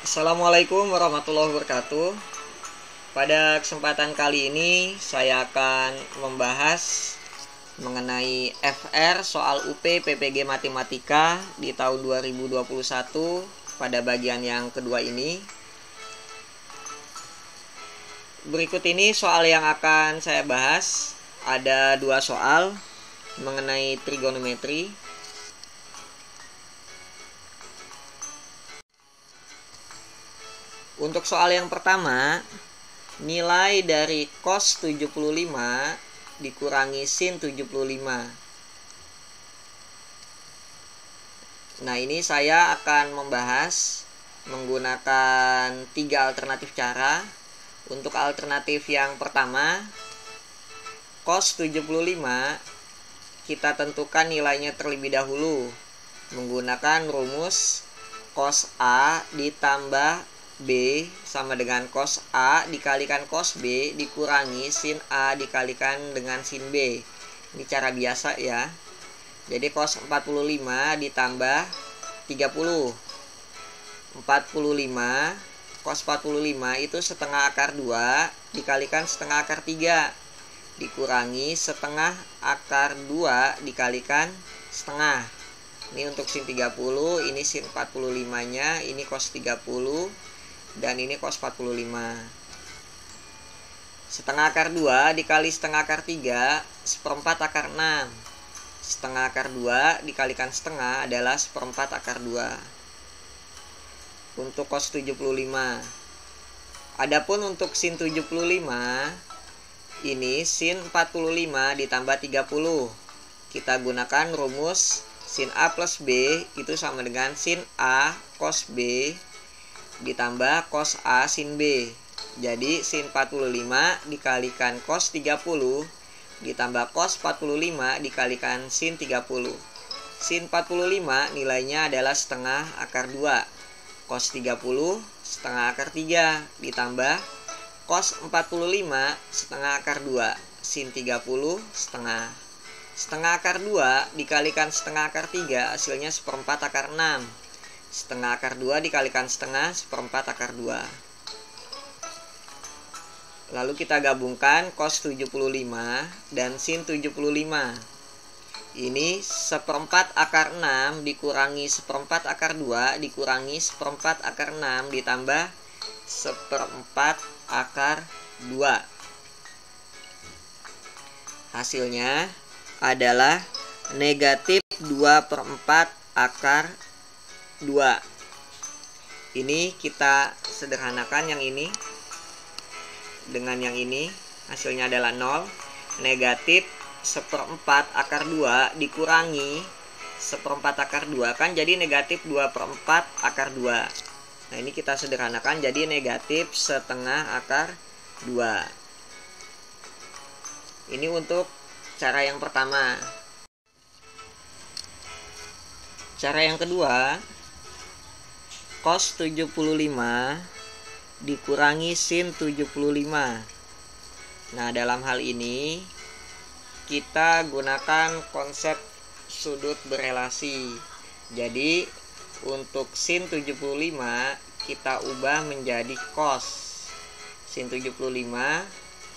Assalamualaikum warahmatullahi wabarakatuh. Pada kesempatan kali ini saya akan membahas mengenai FR soal UP PPG Matematika di tahun 2021 pada bagian yang kedua ini. Berikut ini soal yang akan saya bahas. Ada dua soal mengenai trigonometri. Untuk soal yang pertama, nilai dari cos 75 dikurangi sin 75. Nah, ini saya akan membahas menggunakan tiga alternatif cara. Untuk alternatif yang pertama, cos 75 kita tentukan nilainya terlebih dahulu menggunakan rumus cos A ditambah B sama dengan cos A dikalikan cos B dikurangi sin A dikalikan dengan sin B. Ini cara biasa ya. Jadi cos 45 ditambah 30. 45 cos 45 itu setengah akar 2 dikalikan setengah akar 3 dikurangi setengah akar 2 dikalikan setengah. Ini untuk sin 30, ini sin 45 nya, ini cos 30 dan ini cos 45. Setengah akar 2 dikali setengah akar 3 seperempat akar 6. Setengah akar 2 dikalikan setengah adalah seperempat akar 2 untuk cos 75. Adapun untuk sin 75, ini sin 45 ditambah 30. Kita gunakan rumus sin A plus B itu sama dengan sin A cos B ditambah cos A sin B. Jadi sin 45 dikalikan cos 30 ditambah cos 45 dikalikan sin 30. Sin 45 nilainya adalah setengah akar 2. Cos 30 setengah akar 3 ditambah cos 45 setengah akar 2. Sin 30 setengah. Setengah akar 2 dikalikan setengah akar 3 hasilnya seperempat akar 6. Setengah akar 2 dikalikan setengah seperempat akar 2. Lalu kita gabungkan cos 75 dan sin 75. Ini seperempat akar 6 dikurangi seperempat akar 2 dikurangi seperempat akar 6 ditambah seperempat akar 2. Hasilnya adalah negatif 2/4 akar 2. Ini kita sederhanakan yang ini dengan yang ini, hasilnya adalah 0. Negatif seperempat akar 2 dikurangi seperempat akar 2 kan jadi negatif 2/4 akar 2. Nah, ini kita sederhanakan jadi negatif setengah akar 2. Ini untuk cara yang pertama. Cara yang kedua, cos 75 dikurangi sin 75. Nah, dalam hal ini kita gunakan konsep sudut berelasi. Jadi untuk sin 75 kita ubah menjadi cos. Sin 75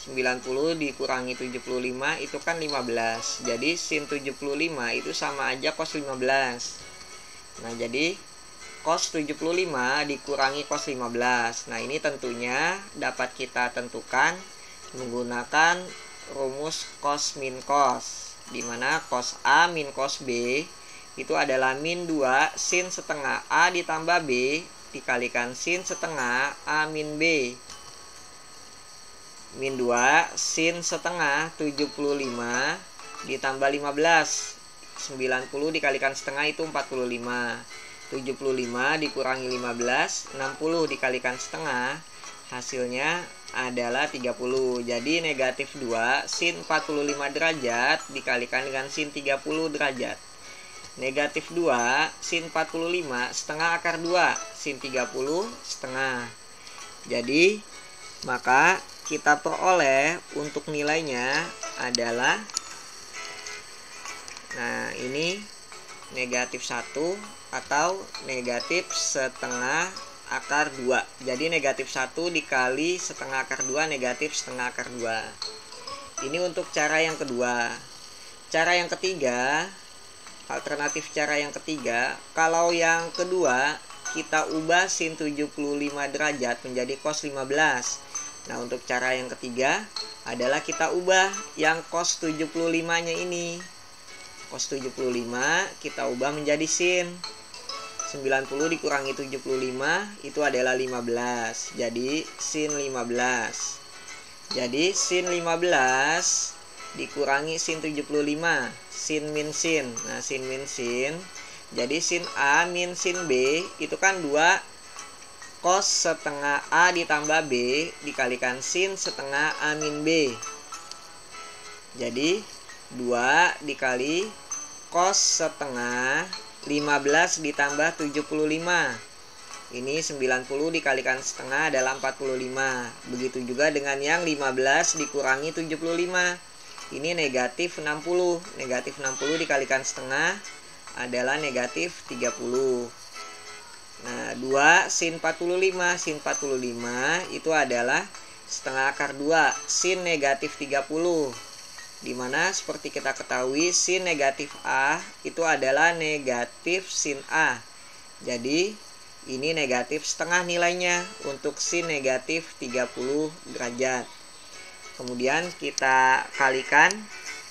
90 dikurangi 75 itu kan 15. Jadi sin 75 itu sama aja cos 15. Nah, jadi cos 75 dikurangi cos 15. Nah, ini tentunya dapat kita tentukan menggunakan rumus cos min cos, di mana cos A min cos B itu adalah min 2 sin setengah A ditambah B dikalikan sin setengah A min B. Min 2 sin setengah 75 ditambah 15. 90 dikalikan setengah itu 45. 75 dikurangi 15, 60 dikalikan setengah, hasilnya adalah 30. Jadi negatif 2 sin 45 derajat dikalikan dengan sin 30 derajat. Negatif 2 sin 45 setengah akar 2, sin 30 setengah. Jadi maka kita peroleh untuk nilainya adalah, nah ini negatif 1 atau negatif setengah akar 2. Jadi negatif 1 dikali setengah akar 2 negatif setengah akar 2. Ini untuk cara yang kedua. Cara yang ketiga, alternatif cara yang ketiga, kalau yang kedua kita ubah sin 75 derajat menjadi cos 15. Nah, untuk cara yang ketiga adalah kita ubah yang cos 75-nya ini. Cos 75 kita ubah menjadi sin. 90 dikurangi 75 itu adalah 15. Jadi sin 15. Jadi sin 15 dikurangi sin 75, sin min sin. Nah, sin min sin. Jadi sin A min sin B itu kan 2 cos setengah A ditambah B dikalikan sin setengah A min B. Jadi 2 dikali cos setengah 15 ditambah 75. Ini 90 dikalikan setengah adalah 45. Begitu juga dengan yang 15 dikurangi 75. Ini negatif 60. Negatif 60 dikalikan setengah adalah negatif 30. Nah, 2 sin 45. Sin 45 itu adalah setengah akar 2 sin negatif 30. Dimana seperti kita ketahui sin negatif A itu adalah negatif sin A. Jadi ini negatif setengah nilainya untuk sin negatif 30 derajat. Kemudian kita kalikan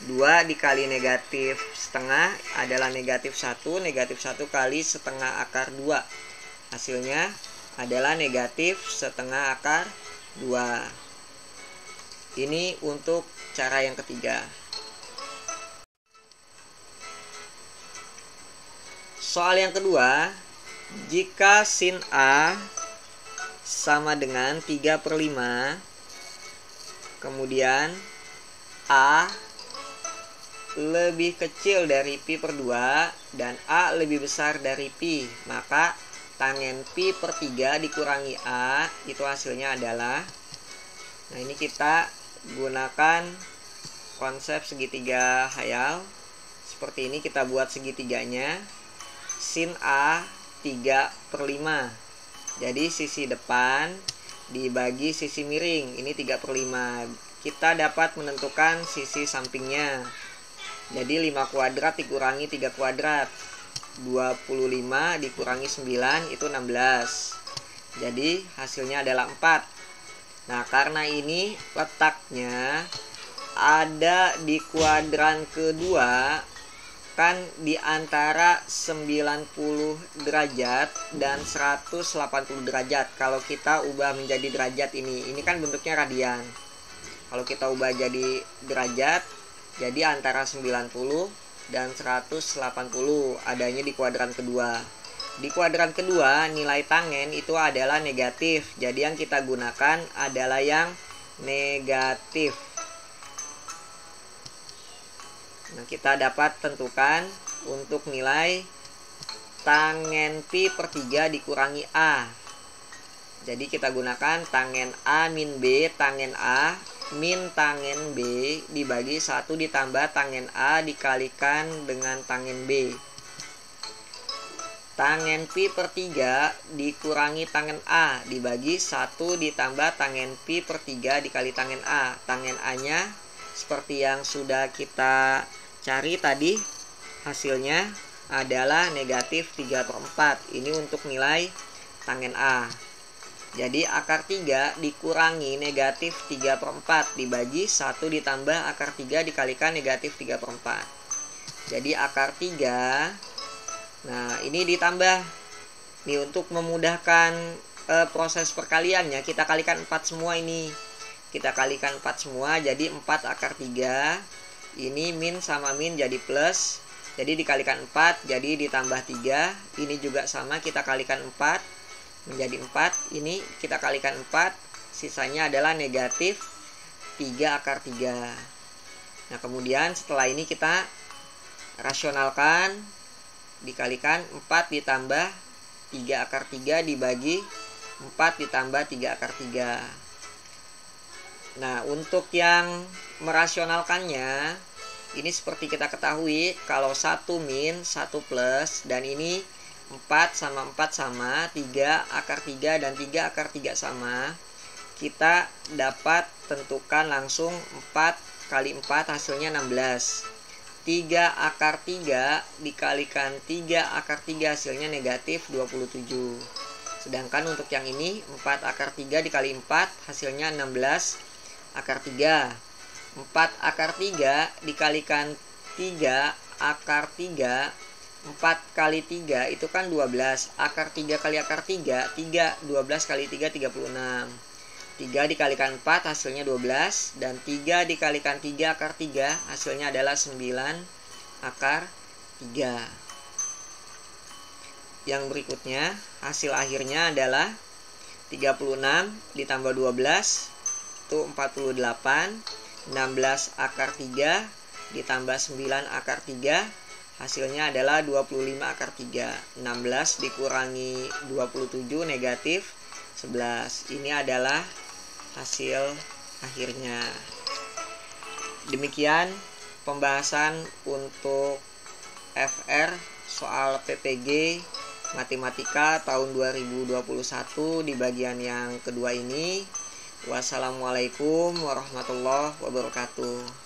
2 dikali negatif setengah adalah negatif 1. Negatif 1 kali setengah akar 2. Hasilnya adalah negatif setengah akar 2. Ini untuk cara yang ketiga. Soal yang kedua, jika sin A sama dengan 3/5, kemudian A lebih kecil dari pi per 2 dan A lebih besar dari pi, maka tangen pi per 3 dikurangi A itu hasilnya adalah, nah ini kita gunakan konsep segitiga hayal. Seperti ini kita buat segitiganya. Sin A 3/5. Jadi sisi depan dibagi sisi miring, ini 3/5. Kita dapat menentukan sisi sampingnya. Jadi 5 kuadrat dikurangi 3 kuadrat, 25 dikurangi 9 itu 16. Jadi hasilnya adalah 4. Nah, karena ini letaknya ada di kuadran kedua, kan di antara 90 derajat dan 180 derajat. Kalau kita ubah menjadi derajat ini kan bentuknya radian. Kalau kita ubah jadi derajat, jadi antara 90 dan 180 adanya di kuadran kedua. Di kuadran kedua nilai tangen itu adalah negatif. Jadi yang kita gunakan adalah yang negatif. Nah, kita dapat tentukan untuk nilai tangen pi per 3 dikurangi A. Jadi kita gunakan tangen A min B tangen A min tangen B dibagi 1 ditambah tangen A dikalikan dengan tangen B. Tangen pi per 3 dikurangi tangen A dibagi 1 ditambah tangen pi per 3 dikali tangen A. Tangen A nya seperti yang sudah kita cari tadi, hasilnya adalah negatif 3/4. Ini untuk nilai tangen A. Jadi akar 3 dikurangi negatif 3/4 dibagi 1 ditambah akar 3 dikalikan negatif 3/4. Jadi akar 3, nah ini ditambah. Nih untuk memudahkan proses perkaliannya, kita kalikan 4 semua ini. Kita kalikan 4 semua, jadi 4 akar 3. Ini min sama min jadi plus. Jadi dikalikan 4, jadi ditambah 3. Ini juga sama, kita kalikan 4 menjadi 4. Ini kita kalikan 4, sisanya adalah negatif 3 akar 3. Nah, kemudian setelah ini kita rasionalkan, dikalikan 4 ditambah 3 akar 3 dibagi 4 ditambah 3 akar 3. Nah, untuk yang merasionalkannya, ini seperti kita ketahui, kalau 1 min, 1 plus, dan ini 4 sama 4 sama, 3 akar 3 dan 3 akar 3 sama, kita dapat tentukan langsung 4 kali 4 hasilnya 16. 3 akar 3 dikalikan 3 akar 3 hasilnya negatif 27. Sedangkan untuk yang ini 4 akar 3 dikali 4 hasilnya 16 akar 3. 4 akar 3 dikalikan 3 akar 3, 4 kali 3 itu kan 12. Akar 3 kali akar 3, 12 kali 3, 36. 3 dikalikan 4 hasilnya 12. Dan 3 dikalikan 3 akar 3 hasilnya adalah 9 akar 3. Yang berikutnya hasil akhirnya adalah 36 ditambah 12 itu 48. 16 akar 3 ditambah 9 akar 3 hasilnya adalah 25 akar 3. 16 dikurangi 27 negatif 11. Ini adalah hasil akhirnya. Demikian pembahasan untuk FR soal PPG Matematika tahun 2021 di bagian yang kedua ini. Wassalamualaikum warahmatullahi wabarakatuh.